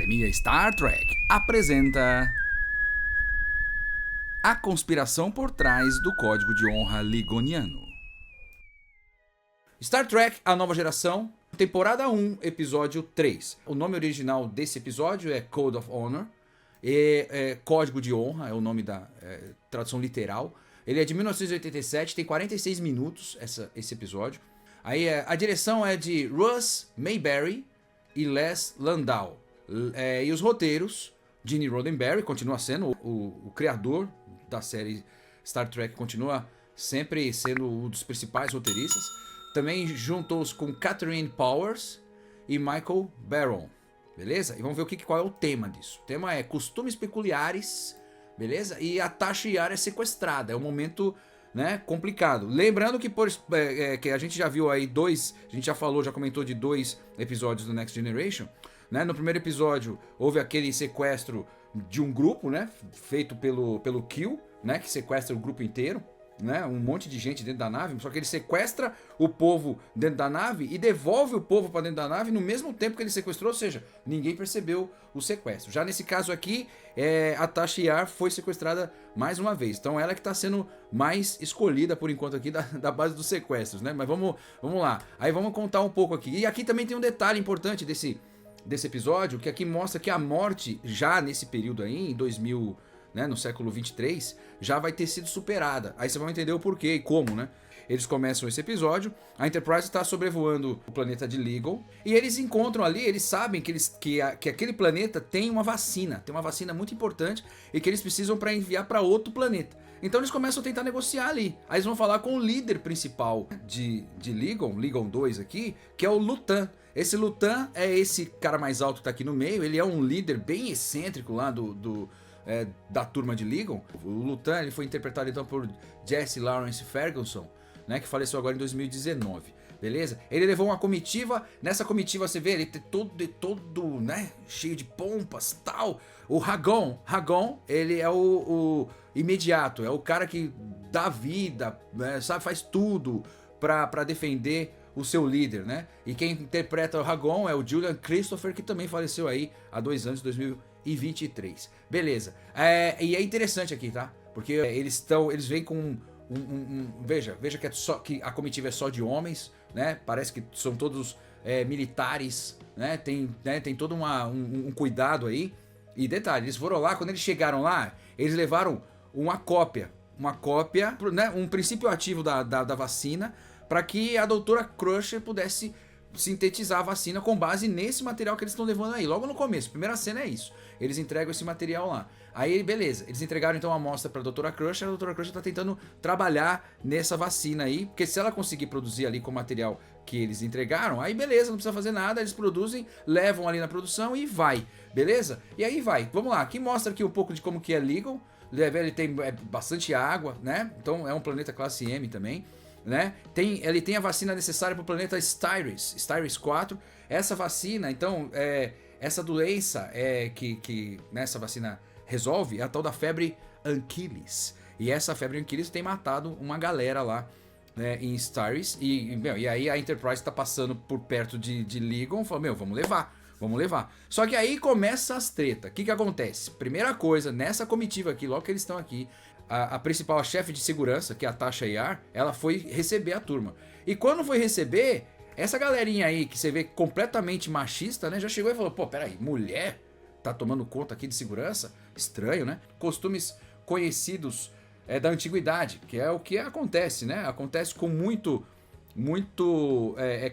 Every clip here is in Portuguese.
Academia Star Trek apresenta A Conspiração por Trás do Código de Honra Ligoniano. Star Trek, a nova geração, temporada 1, episódio 3. O nome original desse episódio é Code of Honor, Código de Honra é o nome da tradução literal. Ele é de 1987, tem 46 minutos esse episódio. Aí a direção é de Russ Mayberry e Les Landau. E os roteiros, Gene Roddenberry continua sendo o criador da série Star Trek, continua sempre sendo um dos principais roteiristas. Também juntou-se com Catherine Powers e Michael Baron, beleza? E vamos ver qual é o tema disso. O tema é costumes peculiares, beleza? E a Tasha Yar é sequestrada, é um momento, né, complicado. Lembrando que, que a gente já viu aí a gente já comentou de 2 episódios do Next Generation, né? No primeiro episódio houve aquele sequestro de um grupo, né, feito pelo Q, né, que sequestra o grupo inteiro, né, um monte de gente dentro da nave, só que ele sequestra o povo dentro da nave e devolve o povo para dentro da nave no mesmo tempo que ele sequestrou, ou seja, ninguém percebeu o sequestro. Já nesse caso aqui, a Tasha Yar foi sequestrada mais uma vez, então ela que está sendo mais escolhida por enquanto aqui da base dos sequestros, né? Mas vamos lá, aí vamos contar um pouco aqui. E aqui também tem um detalhe importante desse episódio, que aqui mostra que a morte já nesse período aí, em 2000, né, no século 23, já vai ter sido superada. Aí você vai entender o porquê e como, né? Eles começam esse episódio, a Enterprise está sobrevoando o planeta de Ligon, e eles encontram ali, eles sabem que aquele planeta tem uma vacina muito importante, e que eles precisam para enviar para outro planeta. Então eles começam a tentar negociar ali. Aí eles vão falar com o líder principal de Ligon 2 aqui, que é o Lutan. Esse Lutan é esse cara mais alto que tá aqui no meio, ele é um líder bem excêntrico lá da turma de Ligon. O Lutan, ele foi interpretado então por Jesse Lawrence Ferguson, né, que faleceu agora em 2019, beleza? Ele levou uma comitiva, nessa comitiva você vê ele todo, né, cheio de pompas, tal. O Ragon, ele é o imediato, é o cara que dá vida, né, sabe, faz tudo pra defender o seu líder, né? E quem interpreta o Ragon é o Julian Christopher, que também faleceu aí há 2 anos, 2023. Beleza. E é interessante aqui, tá? Porque eles vêm com veja que a comitiva é só de homens, né? Parece que são todos militares, né? Tem todo um cuidado aí. E detalhe, eles foram lá, quando eles chegaram lá, eles levaram uma cópia, né? Um princípio ativo da vacina, para que a doutora Crusher pudesse sintetizar a vacina com base nesse material que eles estão levando aí. Logo no começo, a primeira cena é isso. Eles entregam esse material lá. Aí, beleza, eles entregaram então a amostra para a doutora Crusher. A doutora Crusher está tentando trabalhar nessa vacina aí, porque se ela conseguir produzir ali com o material que eles entregaram, aí beleza, não precisa fazer nada, eles produzem, levam ali na produção e vai, beleza? E aí vai, vamos lá, aqui mostra aqui um pouco de como que é Ligon. Ele tem bastante água, né? Então é um planeta classe M também, né? Ele tem a vacina necessária para o planeta Styris 4. Essa vacina, então, essa doença que essa vacina resolve é a tal da febre Anquilis. E essa febre Anquilis tem matado uma galera lá, né, em Styris. E aí a Enterprise está passando por perto de Ligon, fala, vamos levar. Só que aí começa as tretas. O que acontece? Primeira coisa, nessa comitiva aqui, logo que eles estão aqui, a principal, a chefe de segurança, que é a Tasha Yar, ela foi receber a turma. E quando foi receber, essa galerinha aí, que você vê completamente machista, né, já chegou e falou, pô, peraí, mulher tá tomando conta aqui de segurança? Estranho, né? Costumes conhecidos da antiguidade, que é o que acontece, né? Acontece com muito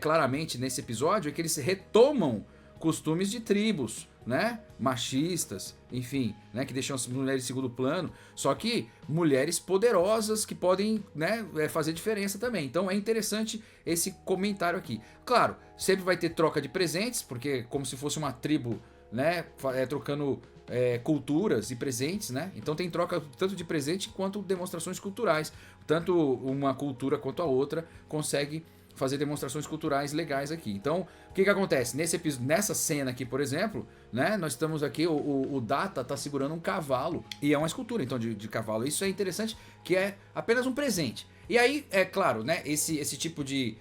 claramente nesse episódio, é que eles retomam costumes de tribos, né, machistas, enfim, né, que deixam as mulheres em segundo plano, só que mulheres poderosas que podem, né, fazer diferença também. Então é interessante esse comentário aqui. Claro, sempre vai ter troca de presentes, porque como se fosse uma tribo, né, trocando culturas e presentes, né? Então tem troca tanto de presente quanto demonstrações culturais. Tanto uma cultura quanto a outra consegue fazer demonstrações culturais legais aqui. Então, o que acontece? Nessa cena aqui, por exemplo, né, nós estamos aqui, o Data está segurando um cavalo, e é uma escultura, então, de cavalo. Isso é interessante, que é apenas um presente. E aí, é claro, né, esse tipo de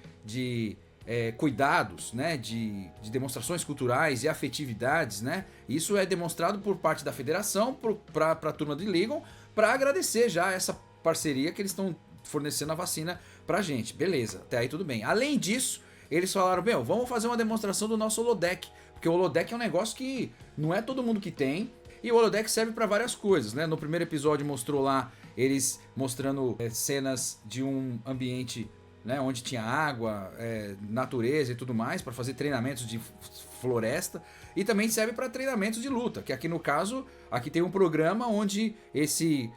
cuidados, né, de demonstrações culturais e afetividades, né? Isso é demonstrado por parte da federação para a turma de Ligon, para agradecer já essa parceria que eles estão fornecendo a vacina pra gente. Beleza, até aí tudo bem. Além disso, eles falaram, vamos fazer uma demonstração do nosso holodeck, porque o holodeck é um negócio que não é todo mundo que tem, e o holodeck serve para várias coisas, né? No primeiro episódio mostrou lá eles mostrando cenas de um ambiente, né, onde tinha água, natureza e tudo mais, para fazer treinamentos de floresta, e também serve para treinamentos de luta, que aqui no caso, aqui tem um programa onde esse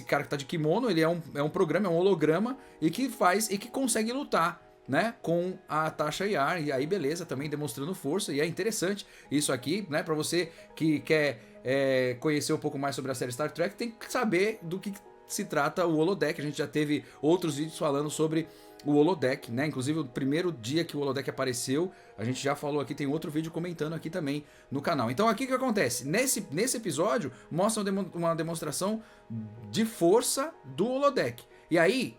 cara que tá de kimono, ele é um programa, é um holograma, e que consegue lutar, né, com a Tasha Yar, e aí beleza, também demonstrando força, e é interessante isso aqui, né, para você que quer conhecer um pouco mais sobre a série Star Trek, tem que saber do que se trata o holodeck. A gente já teve outros vídeos falando sobre o holodeck, né? Inclusive o primeiro dia que o holodeck apareceu, a gente já falou aqui, tem outro vídeo comentando aqui também no canal. Então aqui o que acontece? Nesse episódio mostra uma demonstração de força do holodeck. E aí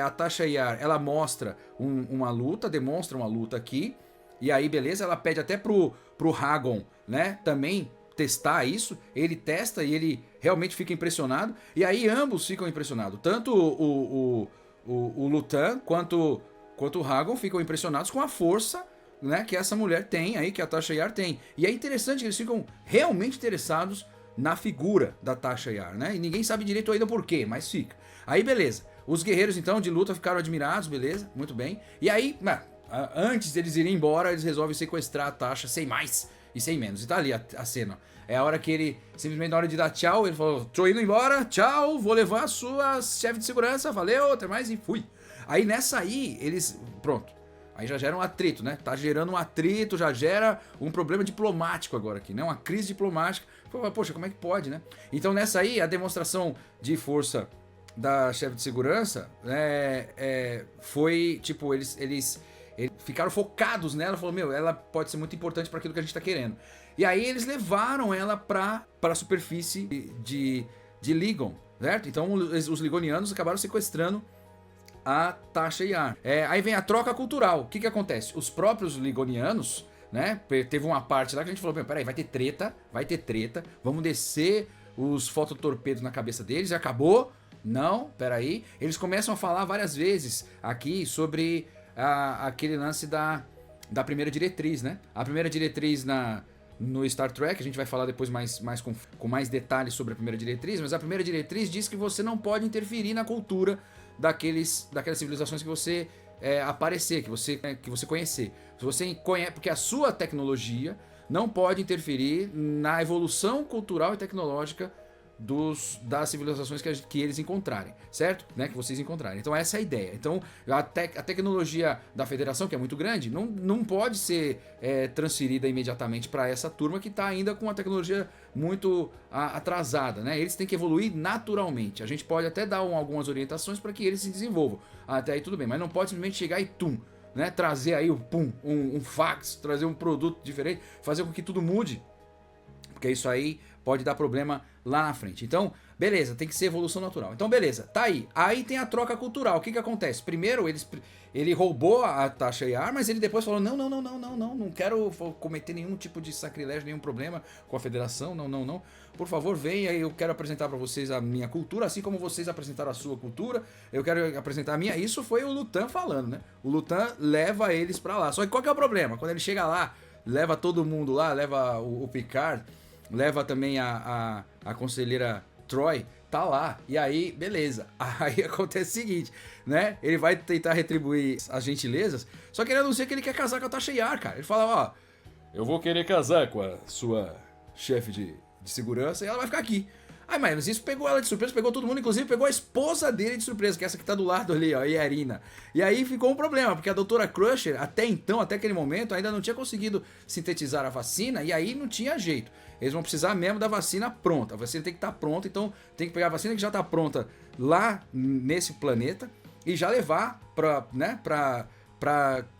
a Tasha Yar, ela mostra uma luta, demonstra uma luta aqui. E aí beleza, ela pede até pro Hagon, né, também testar isso. Ele testa e ele realmente fica impressionado. E aí ambos ficam impressionados. Tanto o Lutan quanto o Hagon ficam impressionados com a força, né, que essa mulher tem aí, que a Tasha Yar tem. E é interessante que eles ficam realmente interessados na figura da Tasha Yar, né? E ninguém sabe direito ainda por quê, mas fica. Aí beleza. Os guerreiros então de luta ficaram admirados, beleza? Muito bem. E aí, antes deles irem embora, eles resolvem sequestrar a Tasha sem mais e sem menos. E tá ali a cena. É a hora que ele, simplesmente na hora de dar tchau, ele falou, tô indo embora, tchau, vou levar a sua chefe de segurança, valeu, até mais, e fui. Aí nessa aí, eles, pronto, aí já gera um atrito, né? Tá gerando um atrito, já gera um problema diplomático agora aqui, né? Uma crise diplomática. Poxa, como é que pode, né? Então nessa aí, a demonstração de força da chefe de segurança, foi, tipo, eles ficaram focados nela, falou, ela pode ser muito importante para aquilo que a gente tá querendo. E aí eles levaram ela para a superfície de Ligon, certo? Então os ligonianos acabaram sequestrando a Tasha Yar. Aí vem a troca cultural. O que acontece? Os próprios ligonianos, né? Teve uma parte lá que a gente falou, peraí, vai ter treta, vamos descer os fototorpedos na cabeça deles e acabou. Não, peraí. Eles começam a falar várias vezes aqui sobre aquele lance da primeira diretriz, né? A primeira diretriz no Star Trek, a gente vai falar depois com mais detalhes sobre a primeira diretriz, mas a primeira diretriz diz que você não pode interferir na cultura daquelas civilizações que você aparecer, que você conhecer. Se você conhece, porque a sua tecnologia não pode interferir na evolução cultural e tecnológica das civilizações que eles encontrarem, certo? Né? Que vocês encontrarem. Então essa é a ideia. Então a tecnologia da federação, que é muito grande, não pode ser transferida imediatamente para essa turma que está ainda com a tecnologia muito atrasada, né? Eles têm que evoluir naturalmente. A gente pode até dar algumas orientações para que eles se desenvolvam. Até aí tudo bem, mas não pode simplesmente chegar e né? Trazer aí um fax, trazer um produto diferente, fazer com que tudo mude, porque isso aí pode dar problema lá na frente. Então, beleza, tem que ser evolução natural. Então, beleza, tá aí. Aí tem a troca cultural. O que acontece? Primeiro, ele roubou a Tasha Yar, mas ele depois falou, não quero cometer nenhum tipo de sacrilégio, nenhum problema com a federação, não. Por favor, venha, eu quero apresentar pra vocês a minha cultura, assim como vocês apresentaram a sua cultura, eu quero apresentar a minha. Isso foi o Lutan falando, né? O Lutan leva eles pra lá. Só que qual que é o problema? Quando ele chega lá, leva todo mundo lá, leva o Picard, leva também a conselheira Troy, tá lá. E aí, beleza. Aí acontece o seguinte, né? Ele vai tentar retribuir as gentilezas, só que ele anuncia que ele quer casar com a Tasha Yar, cara. Ele fala, eu vou querer casar com a sua chefe de segurança e ela vai ficar aqui. Aí, mas isso pegou ela de surpresa, pegou todo mundo, inclusive pegou a esposa dele de surpresa, que é essa que tá do lado ali, ó, a Yarina. E aí ficou um problema, porque a doutora Crusher, até aquele momento, ainda não tinha conseguido sintetizar a vacina, e aí não tinha jeito. Eles vão precisar mesmo da vacina pronta. A vacina tem que estar pronta, então tem que pegar a vacina que já tá pronta lá nesse planeta e já levar pra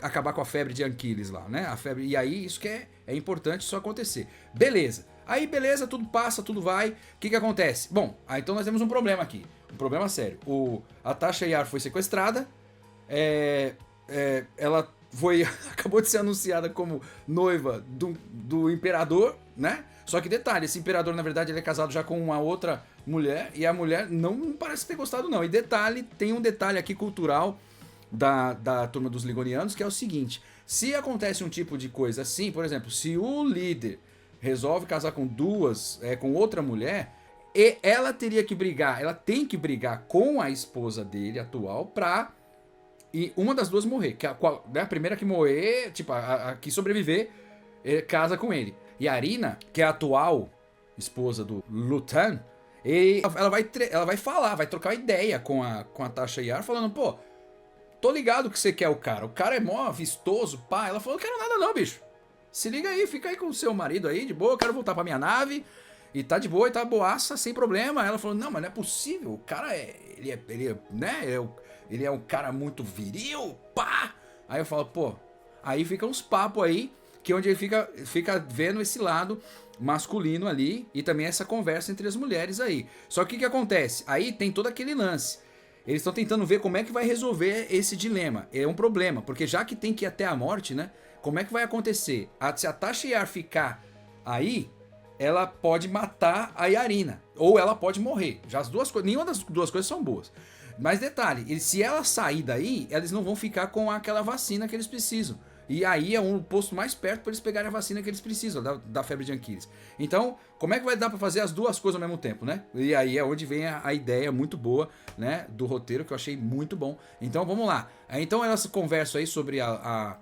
acabar com a febre de Anquiles lá, né? A febre, e aí isso que é importante isso acontecer. Beleza. Aí beleza, tudo passa, tudo vai. O que acontece? Bom, aí então nós temos um problema aqui. Um problema sério. A Tasha Yar foi sequestrada. Ela acabou de ser anunciada como noiva do imperador, né? Só que detalhe, esse imperador, na verdade, ele é casado já com uma outra mulher, e a mulher não parece ter gostado, não. E detalhe, tem um detalhe aqui cultural da turma dos Ligonianos, que é o seguinte: se acontece um tipo de coisa assim, por exemplo, se o líder resolve casar com outra mulher, e ela teria que brigar, ela tem que brigar com a esposa dele atual pra uma das duas morrer. A primeira que morrer, tipo, a que sobreviver, casa com ele. E a Arina, que é a atual esposa do Lutan, ela vai falar, vai trocar ideia com a Tasha Yar, falando, pô, tô ligado que você quer o cara é mó vistoso, pá. Ela falou, não quero nada não, bicho. Se liga aí, fica aí com o seu marido aí, de boa, eu quero voltar pra minha nave, e tá de boa, e tá boaça, sem problema. Ela falou, não, mas não é possível, o cara ele é um cara muito viril, pá. Aí eu falo, pô, aí fica uns papos aí, que é onde ele fica vendo esse lado masculino ali, e também essa conversa entre as mulheres aí. Só que o que acontece? Aí tem todo aquele lance. Eles estão tentando ver como é que vai resolver esse dilema. É um problema, porque já que tem que ir até a morte, né? Como é que vai acontecer? Se a Tasha Yar ficar aí, ela pode matar a Yarina, ou ela pode morrer. Já as duas coisas, nenhuma das duas coisas são boas. Mas detalhe, se ela sair daí, eles não vão ficar com aquela vacina que eles precisam. E aí é um posto mais perto para eles pegarem a vacina que eles precisam, da febre de Anquiles. Então, como é que vai dar para fazer as duas coisas ao mesmo tempo, né? E aí é onde vem a ideia muito boa, né, do roteiro, que eu achei muito bom. Então, vamos lá. Então, elas conversam aí sobre a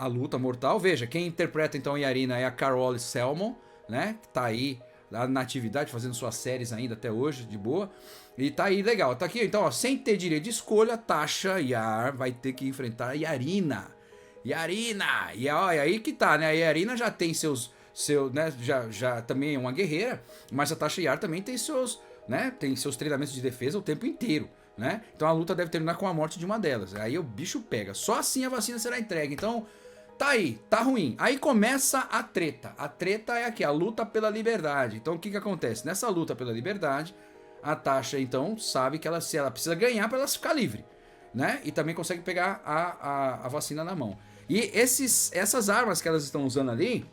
luta mortal. Veja, quem interpreta então a Yarina é a Carole Selman, né? Que tá aí na atividade, fazendo suas séries ainda até hoje, de boa. E tá aí, legal. Tá aqui, então, ó, sem ter direito de escolha, Tasha Yar vai ter que enfrentar a Yarina. Yarina! E ó, é aí que tá, né? A Yarina já tem né? Já também é uma guerreira, mas a Tasha Yar também tem né? Tem seus treinamentos de defesa o tempo inteiro, né? Então a luta deve terminar com a morte de uma delas. Aí o bicho pega. Só assim a vacina será entregue. Então, tá aí, tá ruim. Aí começa a treta. A treta é aqui, a luta pela liberdade. Então o que acontece? Nessa luta pela liberdade, a Tasha, então, sabe que ela precisa ganhar para ela ficar livre, né? E também consegue pegar a vacina na mão. E essas armas que elas estão usando ali,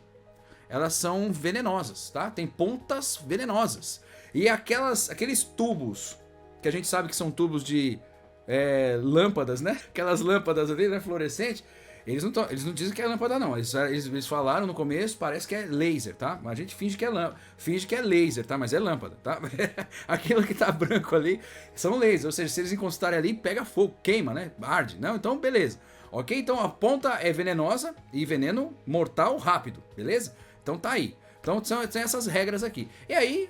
elas são venenosas, tá? Tem pontas venenosas. E aqueles tubos, que a gente sabe que são tubos de lâmpadas, né? Aquelas lâmpadas ali, né, fluorescentes. Eles não dizem que é lâmpada, não. Eles falaram no começo, parece que é laser, tá? Mas a gente finge que é laser, tá? Mas é lâmpada, tá? Aquilo que tá branco ali são lasers. Ou seja, se eles encostarem ali, pega fogo, queima, né? Arde. Não, então beleza. Ok? Então a ponta é venenosa e veneno mortal rápido, beleza? Então tá aí. Então tem essas regras aqui. E aí,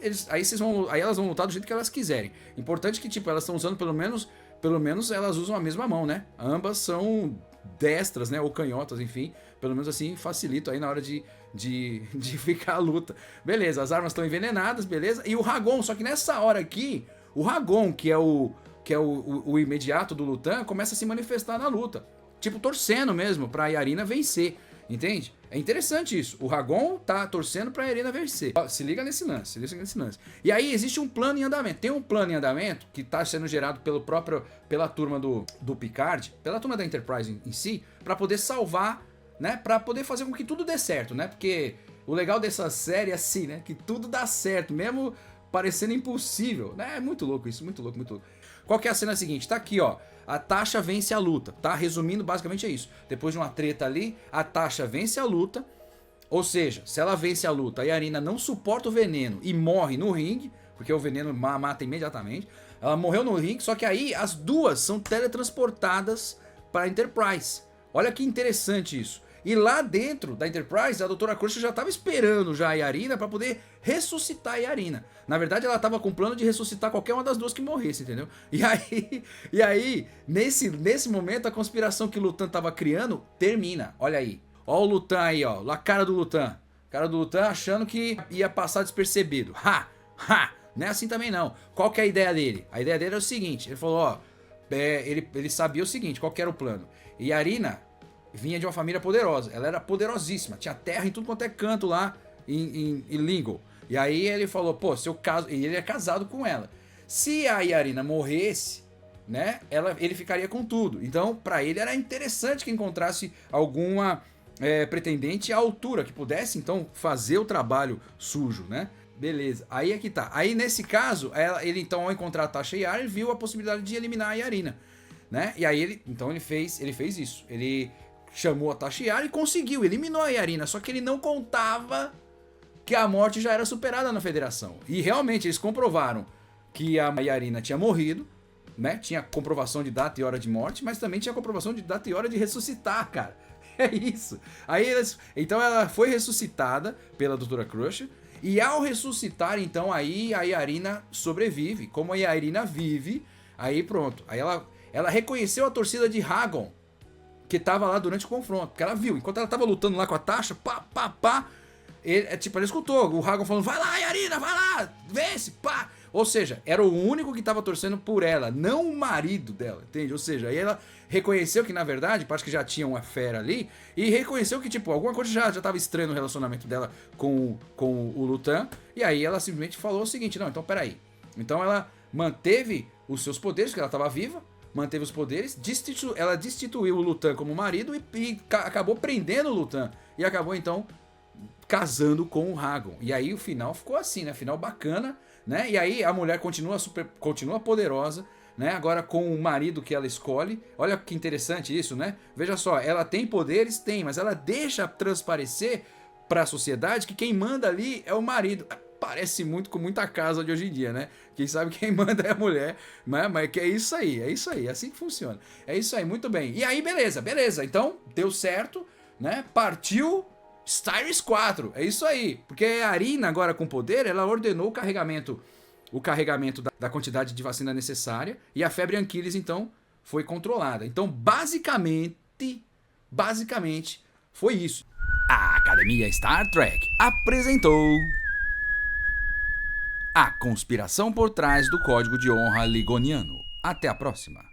elas vão lutar do jeito que elas quiserem. Importante que, tipo, elas estão usando pelo menos elas usam a mesma mão, né? Ambas são destras, né, ou canhotas, enfim, pelo menos assim facilita aí na hora de ficar a luta. Beleza, as armas estão envenenadas, beleza? E o Ragon, só que nessa hora aqui, o Ragon, que é o imediato do Lutan, começa a se manifestar na luta, tipo torcendo mesmo pra Yarina vencer, entende? É interessante isso. O Ragon tá torcendo pra Yarina vencer. Ó, se liga nesse lance. E aí existe um plano em andamento. Tem um plano em andamento que tá sendo gerado pela turma do Picard, pela turma da Enterprise em si, pra poder salvar, né? Pra poder fazer com que tudo dê certo, né? Porque o legal dessa série é assim, né? Que tudo dá certo, mesmo parecendo impossível, né? É muito louco isso, muito louco, muito louco. Qual que é a cena seguinte? Tá aqui, ó. A Tasha vence a luta, tá? Resumindo, basicamente é isso. Depois de uma treta ali, a Tasha vence a luta. Ou seja, se ela vence a luta, a Yarina não suporta o veneno e morre no ringue, porque o veneno mata imediatamente. Ela morreu no ringue, só que aí as duas são teletransportadas para a Enterprise. Olha que interessante isso. E lá dentro da Enterprise, a Doutora Crusher já estava esperando já a Yarina para poder ressuscitar a Yarina. Na verdade, ela estava com o plano de ressuscitar qualquer uma das duas que morresse, entendeu? E aí nesse momento, a conspiração que o Lutan estava criando termina. Olha aí. Ó o Lutan aí, ó. A cara do Lutan. Cara do Lutan achando que ia passar despercebido. Não é assim também não. Qual que é a ideia dele? A ideia dele é o seguinte. Ele falou, ó. Ele sabia o seguinte, qual que era o plano. Yarina vinha de uma família poderosa, ela era poderosíssima, tinha terra em tudo quanto é canto lá em Lingo. E aí ele falou, pô, se eu caso, e ele é casado com ela. Se a Yarina morresse, né, ele ficaria com tudo. Então, pra ele era interessante que encontrasse alguma pretendente à altura, que pudesse então fazer o trabalho sujo, né? Beleza, aí é que tá. Aí nesse caso, ele então ao encontrar a Tasha Yar, ele viu a possibilidade de eliminar a Yarina, né? E aí ele fez isso. Ele chamou a Tasha Yar e conseguiu, eliminou a Yarina, só que ele não contava que a morte já era superada na Federação. E realmente eles comprovaram que a Yarina tinha morrido, né? Tinha comprovação de data e hora de morte, mas também tinha comprovação de data e hora de ressuscitar, cara. É isso. Aí então ela foi ressuscitada pela Dra. Crusher. E ao ressuscitar, então, aí a Yarina sobrevive. Como a Yarina vive, aí pronto. Aí ela reconheceu a torcida de Hagon, que tava lá durante o confronto. Porque ela viu, enquanto ela tava lutando lá com a Tasha, pá. Ela escutou o Hagon falando, vai lá, Yarina, vai lá, vence, pá. Ou seja, era o único que tava torcendo por ela, não o marido dela, entende? Ou seja, aí ela reconheceu que, na verdade, parece que já tinha uma fera ali, e reconheceu que, tipo, alguma coisa já tava estranha no relacionamento dela com o Luthien, e aí ela simplesmente falou o seguinte, não, então peraí. Então ela manteve os seus poderes, porque ela tava viva, manteve os poderes, ela destituiu o Luthien como marido e acabou prendendo o Luthien, e acabou, então, casando com o Hagon. E aí o final ficou assim, né? Final bacana, né? E aí a mulher continua poderosa, né? Agora com o marido que ela escolhe. Olha que interessante isso, né? Veja só, ela tem poderes? Tem, mas ela deixa transparecer para a sociedade que quem manda ali é o marido. Parece muito com muita casa de hoje em dia, né? Quem sabe quem manda é a mulher, né? Mas que é isso aí, é assim que funciona. É isso aí, muito bem. E aí, beleza. Então, deu certo, né? Partiu Styris 4, é isso aí. Porque a Yarina agora com poder, ela ordenou o carregamento da quantidade de vacina necessária e a febre Anquiles então foi controlada. Então basicamente foi isso. A Academia Star Trek apresentou a conspiração por trás do Código de Honra Ligoniano. Até a próxima.